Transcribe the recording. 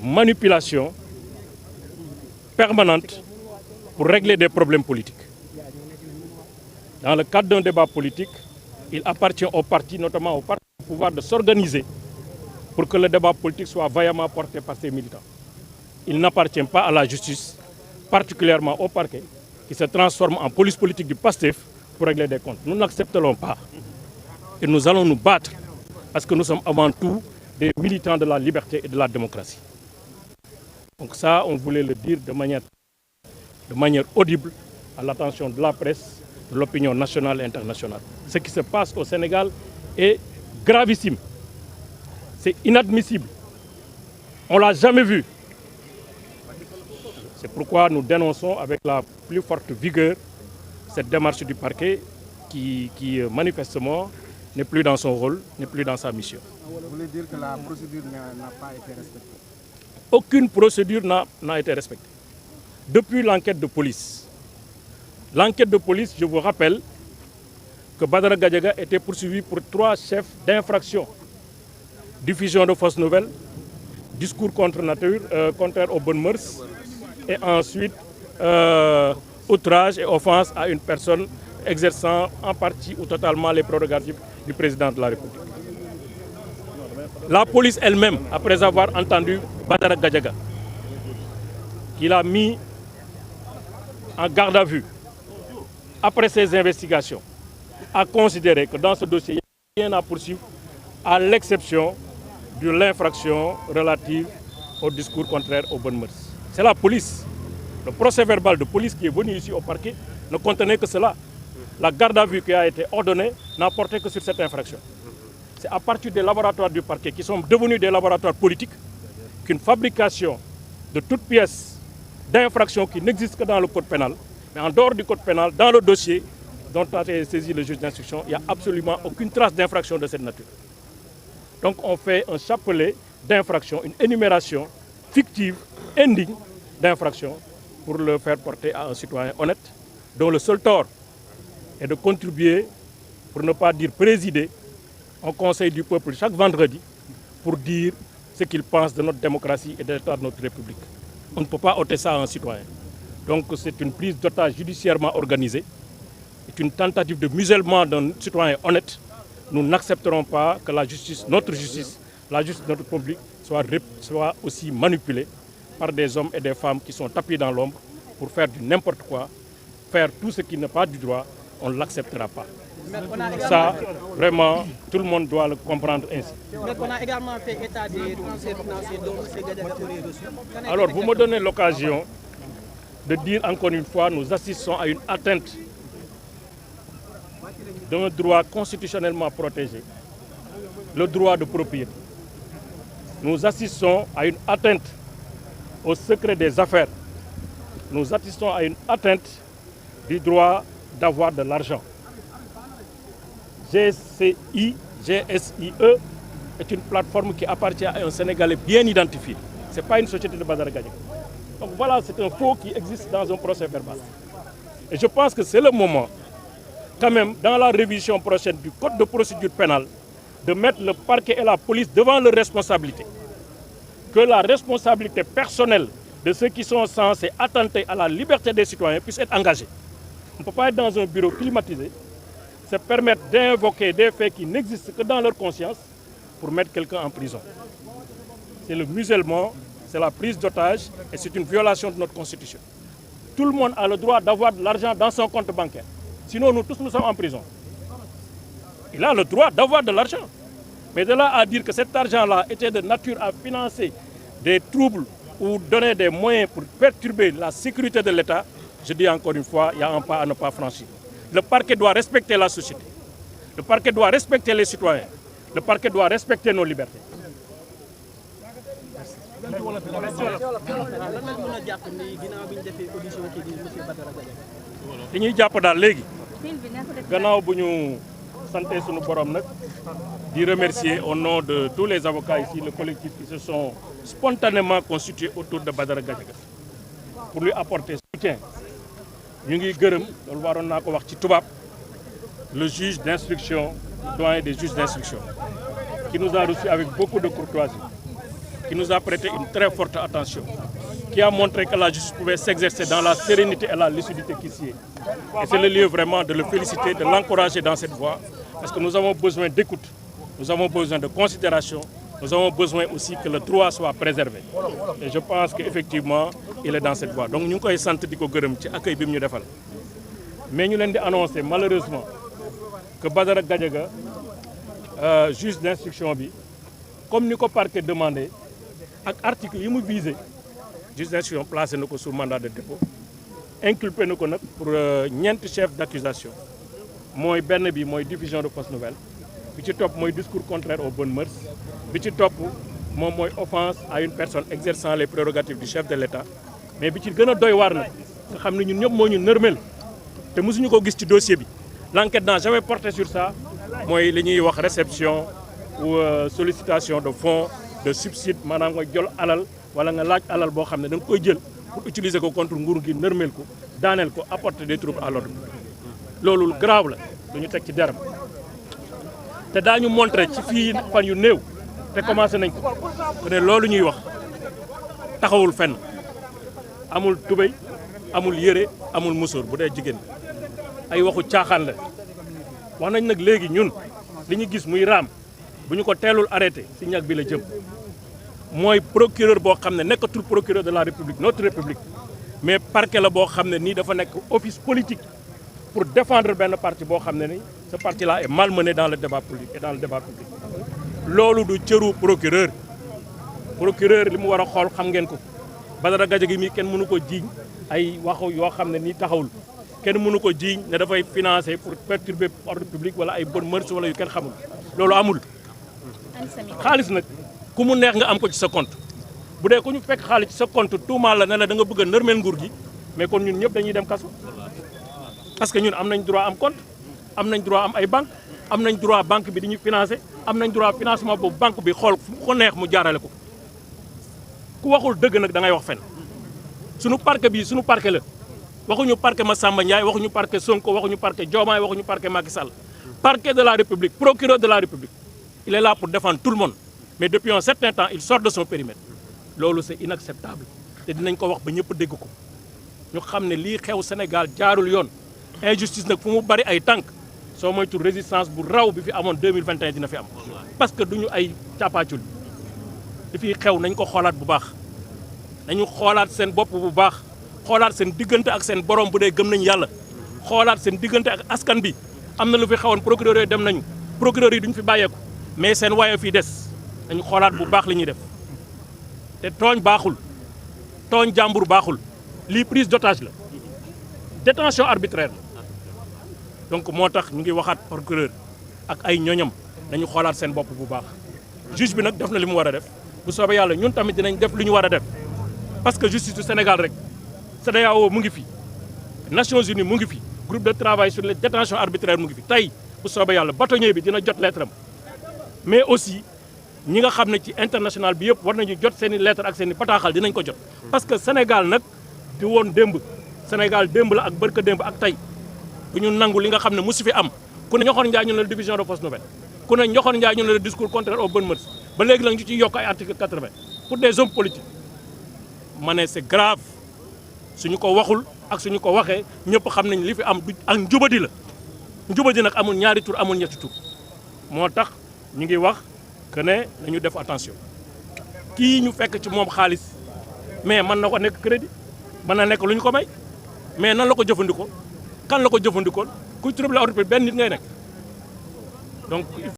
manipulation permanente pour régler des problèmes politiques. Dans le cadre d'un débat politique, il appartient aux partis, notamment aux partis au pouvoir, de s'organiser pour que le débat politique soit vaillamment porté par ses militants. Il n'appartient pas à la justice, particulièrement au parquet, qui se transforme en police politique du PASTEF pour régler des comptes. Nous n'accepterons pas. Et nous allons nous battre parce que nous sommes avant tout des militants de la liberté et de la démocratie. Donc ça, on voulait le dire de manière audible à l'attention de la presse, de l'opinion nationale et internationale. Ce qui se passe au Sénégal est gravissime. C'est inadmissible. On ne l'a jamais vu. C'est pourquoi nous dénonçons avec la plus forte vigueur cette démarche du parquet qui manifestement n'est plus dans son rôle, n'est plus dans sa mission. Vous voulez dire que la procédure n'a pas été respectée? Aucune procédure n'a été respectée. Depuis l'enquête de police. L'enquête de police, je vous rappelle que Badara Gadiaga était poursuivi pour 3 chefs d'infraction. Diffusion de fausses nouvelles, discours contre nature, contraire aux bonnes mœurs, et ensuite outrage et offense à une personne exerçant en partie ou totalement les prérogatives du président de la République. La police elle-même, après avoir entendu Badara Gadiaga, qui l'a mis en garde à vue, après ces investigations, a considéré que dans ce dossier, il y a rien à poursuivre, à l'exception de l'infraction relative au discours contraire aux bonnes mœurs. C'est la police. Le procès-verbal de police qui est venu ici au parquet ne contenait que cela. La garde à vue qui a été ordonnée n'a porté que sur cette infraction. C'est à partir des laboratoires du parquet qui sont devenus des laboratoires politiques qu'une fabrication de toutes pièces d'infraction qui n'existe que dans le code pénal, mais en dehors du code pénal, dans le dossier dont a été saisi le juge d'instruction, il n'y a absolument aucune trace d'infraction de cette nature. Donc on fait un chapelet d'infraction, une énumération fictive, indigne d'infraction pour le faire porter à un citoyen honnête, dont le seul tort est de contribuer, pour ne pas dire présider, au Conseil du peuple chaque vendredi pour dire ce qu'il pense de notre démocratie et de l'état de notre République. On ne peut pas ôter ça à un citoyen. Donc c'est une prise d'otage judiciairement organisée, c'est une tentative de musellement d'un citoyen honnête. Nous n'accepterons pas que la justice, notre justice, la justice de notre République soit aussi manipulée par des hommes et des femmes qui sont tapis dans l'ombre pour faire du n'importe quoi, faire tout ce qui n'est pas du droit, on ne l'acceptera pas. Ça, vraiment, tout le monde doit le comprendre ainsi. Mais on a également fait état des transferts financiers dont M. Gadiaga aurait reçu. Alors, vous me donnez l'occasion de dire encore une fois, nous assistons à une atteinte d'un droit constitutionnellement protégé, le droit de propriété. Nous assistons à une atteinte au secret des affaires. Nous assistons à une atteinte du droit d'avoir de l'argent. GSIE est une plateforme qui appartient à un Sénégalais bien identifié. Ce n'est pas une société de Badara Gadiaga. Donc voilà, c'est un faux qui existe dans un procès verbal. Et je pense que c'est le moment, quand même, dans la révision prochaine du Code de procédure pénale, de mettre le parquet et la police devant leurs responsabilités. Que la responsabilité personnelle de ceux qui sont censés attenter à la liberté des citoyens puisse être engagée. On ne peut pas être dans un bureau climatisé, se permettre d'invoquer des faits qui n'existent que dans leur conscience pour mettre quelqu'un en prison. C'est le musellement, c'est la prise d'otage et c'est une violation de notre Constitution. Tout le monde a le droit d'avoir de l'argent dans son compte bancaire. Sinon, nous tous, nous sommes en prison. Il a le droit d'avoir de l'argent. Mais de là à dire que cet argent-là était de nature à financer des troubles ou donner des moyens pour perturber la sécurité de l'État, je dis encore une fois, il y a un pas à ne pas franchir. Le parquet doit respecter la société. Le parquet doit respecter les citoyens. Le parquet doit respecter nos libertés. li ñuy jàpp daal léegi gannaaw bu ñu santé sunu borom nag di remercier au nom de tous les avocats ici le collectif qui se sont spontanément constitués autour de Badara Gadiaga pour lui apporter soutien. Ñu ngi gërëm loolu waroon naa ko wax ci tubaab le juge d'instruction, doyen des juges d'instruction qui nous a reçus avec beaucoup de courtoisie qui nous a prêté une très forte attention, qui a montré que la justice pouvait s'exercer dans la sérénité et la lucidité qui s'y est. Et c'est le lieu vraiment de le féliciter, de l'encourager dans cette voie, parce que nous avons besoin d'écoute, nous avons besoin de considération, nous avons besoin aussi que le droit soit préservé. Et je pense qu'effectivement, il est dans cette voie. Donc nous avons senti que l'accueil que nous avons. Mais nous avons annoncé malheureusement que Badara Gadiaga, juge d'instruction, comme nous avons parquet demandé, avec l'article qui nous visé, juge d'instruction placé sous mandat de dépôt, inculpé nous pour ñent chef d'accusation. Moi, benn bi moy diffusion de fausses nouvelles. Bi ci top moy discours contraire aux bonnes mœurs. Bi ci top mom moy offense à une personne exerçant les prérogatives du chef de l'État. Mais bi ci gëna doy war nak nga xamni ñun ñep mo ñu nërmel té mësuñu ko gis ci dossier bi. L'enquête n'a jamais porté sur ça. Moy li ñuy wax réception ou sollicitation de fonds de subsides manam nga jël alal wala nga laaj alal bo xamné da nga koy jël pour utiliser ko contre nguur gi nërmel ko daaneel ko apporter des troubles à l'ordre. Loolu grave la duñu tek ci deram te dañu montrer ci fi fan yu néew te commencé nañ ko ne loolu ñuy wax taxawul fenn amul tubéy amul yére amul musóor bu dee jigéen ay waxu caaxaan la wax nañ nag léegi ñun li ñu gis muy raam bu ñu ko teelul arrêté si ñag bi la jëm mooy procureur boo xam ne nekkatul procureur de la République notre République mais parquet la boo xam ne nii dafa nekk office politique pour défendre benn parti boo xam ne ni ce parti là est malmené dans le débat public et dans le débat public loolu du cëru procureur li mu war a xool xam ngeen ko Badara Gadiaga mi kenn mënu ko jiiñ ay waxu yoo xam ne nii taxawul kenn mënu ko jiiñ ne dafay financer pour perturber ordre public wala ay bonnes mœurs wala yu kenn xamul loolu amul xaalis nag ku mu neex nga am ko ci sa compte bu dee ku ñu fekk xaalis ci sa compte tuumaal la ne la da nga bëgg a nërmeel nguur gi mais kon ñun ñëpp dañuy dem kaso parce que ñun am nañ droit am compte am nañ droit am ay banque am nañ droit banque bi di ñu financer am nañ droit financement boobu banque bi xool fu ko neex mu jaarale ko ku waxul dëgg nag da ngay wax fen suñu parquet bi suñu parquet la waxuñu parquet Massamba Ndiaye waxuñu parquet Sonko waxuñu parquet Diomaye waxuñu parquet Macky Sall parquet de la République procureur de la République il est là pour défendre tout le monde mais depuis un certain temps il sort de son périmètre loolu c'est inacceptable te dinañ ko wax ba ñëpp dégg ko ñu xam ne lii xew Sénégal jaarul yoon injustice nag fu mu bari ay tànk soo moytu résistance bu raw bi fi amoon 2021 dina fi am parce que duñu ay càppaacul li fi xew nañ ko xoolaat bu baax nañu xoolaat seen bopp bu baax xoolaat seen diggante ak seen borom bu dee gëm nañ yàlla xoolaat seen diggante ak askan bi am na lu fi xewoon procureur yi dem nañu procureur yi duñu fi bàyyeeku mais seen waaye fii des nañu xoolaat bu baax li ñuy def te tooñ baaxul tooñ jàmbur baaxul lii prise d'otage la détention arbitraire donc moo tax ñu ngi waxaat procureur ak ay ñoñam nañu xoolaat seen bopp bu baax juge bi nag def na li mu war a def bu soobee yàlla ñun tamit dinañ def lu ñu war a def parce que justice du Sénégal rek CEDEAO mu ngi fi Nations Unies mu ngi fi groupe de travail sur les détentions arbitraires mu ngi fi tey bu soobee yàlla bâtonnier bi dina jot lettre am mais aussi ñi nga xam ne ci international bi yëpp war nañu jot seen i lettre ak seen i bataaxal dinañ ko jot parce que Sénégal nag di woon démb Sénégal démb la ak bërka démb ak tey bu ñu nangu li nga xam ne mosu fi am ku ne ñoxoon njaay ñu ne la division de fausses nouvelles ku ne ñoxoon njaay ñu ne la discours contraire aux bonnes mœurs ba léegi la ñu ciy yokk ay article 80 pour des hommes politiques ma ne c'est grave suñu ko waxul ak suñu ko waxee ñëpp xam nañ li fi am du ak njubadi la njubadi nag amul ñaari tur amul ñetti tur moo tax ñu ngi wax que ne nañu def attention kii ñu fekk ci moom xaalis mais mën na ko nekk crédit mën na nekk lu ñu ko may mais nan la ko jëfandikoo kan la ko jëfandikoo kuy troubler ordre public benn nit ngay nekk donc